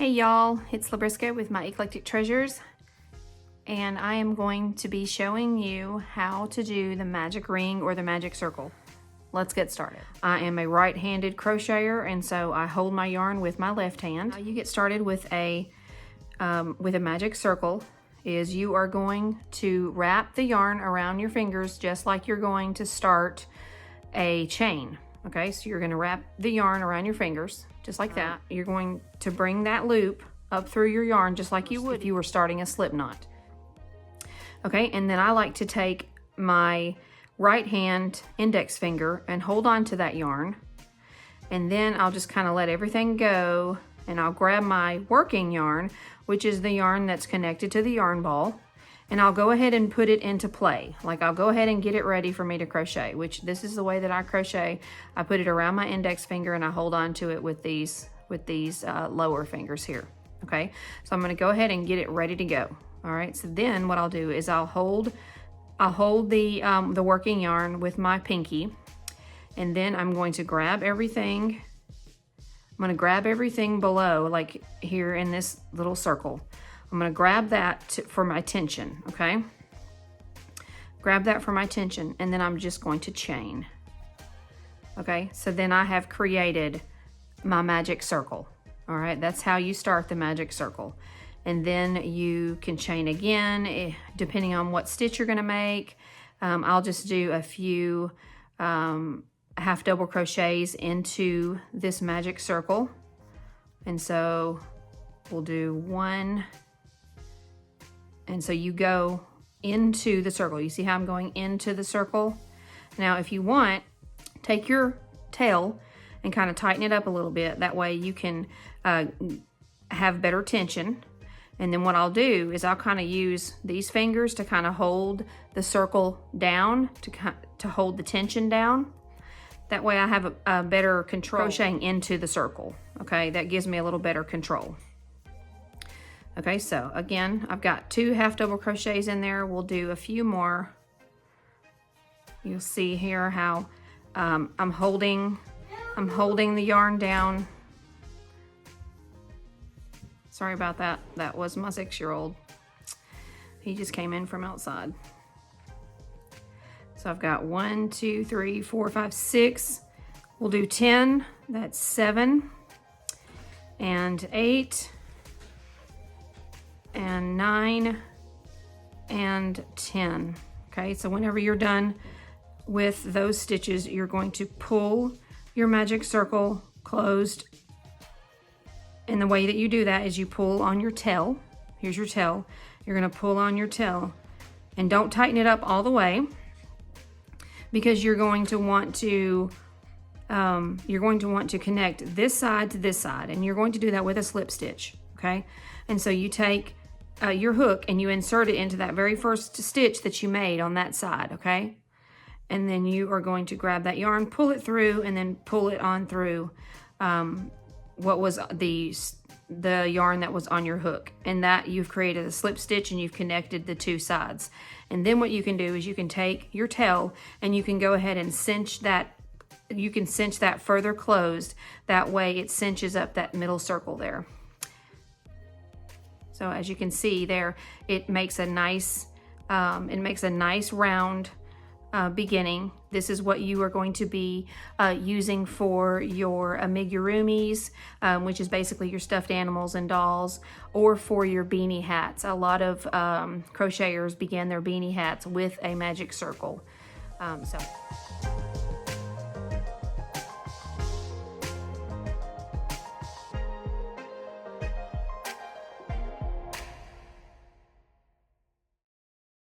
Hey y'all, it's Labrisca with my Eclectic Treasures, and I am going to be showing you how to do the magic ring or the magic circle. Let's get started. I am a right-handed crocheter, and so I hold my yarn with my left hand. How you get started with a magic circle is you are going to wrap the yarn around your fingers just like you're going to start a chain. Okay, so you're going to wrap the yarn around your fingers just like that. You're going to bring that loop up through your yarn just like you would if you were starting a slip knot. Okay, and then I like to take my right hand index finger and hold on to that yarn, and then I'll just kind of let everything go, and I'll grab my working yarn, which is the yarn that's connected to the yarn ball, and I'll go ahead and put it into play. Like, I'll go ahead and get it ready for me to crochet, which this is the way that I crochet. I put it around my index finger and I hold on to it with these lower fingers here. Okay, so I'm going to go ahead and get it ready to go. All right, so then what I'll do is I'll hold the working yarn with my pinky, and then I'm going to grab everything. I'm going to grab everything below, like here in this little circle. I'm going to grab that for my tension, okay? Grab that for my tension, and then I'm just going to chain. Okay, so then I have created my magic circle. All right, that's how you start the magic circle. And then you can chain again, depending on what stitch you're going to make. I'll just do a few half double crochets into this magic circle. And so we'll do one. And so you go into the circle. You see how I'm going into the circle? Now, if you want, take your tail and kind of tighten it up a little bit. That way you can have better tension. And then what I'll do is I'll kind of use these fingers to kind of hold the circle down, to hold the tension down. That way I have a better control crocheting into the circle. Okay, that gives me a little better control. Okay, so again, I've got 2 half double crochets in there. We'll do a few more. You'll see here how I'm holding the yarn down. Sorry about that. That was my 6-year-old. He just came in from outside. So I've got 1, 2, 3, 4, 5, 6. We'll do 10. That's 7 and 8. And 9 and 10. Okay, so whenever you're done with those stitches, you're going to pull your magic circle closed. And the way that you do that is you pull on your tail. Here's your tail. You're going to pull on your tail, and don't tighten it up all the way, because you're going to want to connect this side to this side, and you're going to do that with a slip stitch. Okay, and so you take your hook and you insert it into that very first stitch that you made on that side, okay? And then you are going to grab that yarn, pull it through, and then pull it on through what was the yarn that was on your hook. And that you've created a slip stitch and you've connected the 2 sides. And then what you can do is you can take your tail and you can go ahead and cinch that. You can cinch that further closed. That way it cinches up that middle circle there. So as you can see there, it makes a nice round beginning. This is what you are going to be using for your amigurumis, which is basically your stuffed animals and dolls, or for your beanie hats. A lot of crocheters begin their beanie hats with a magic circle. So.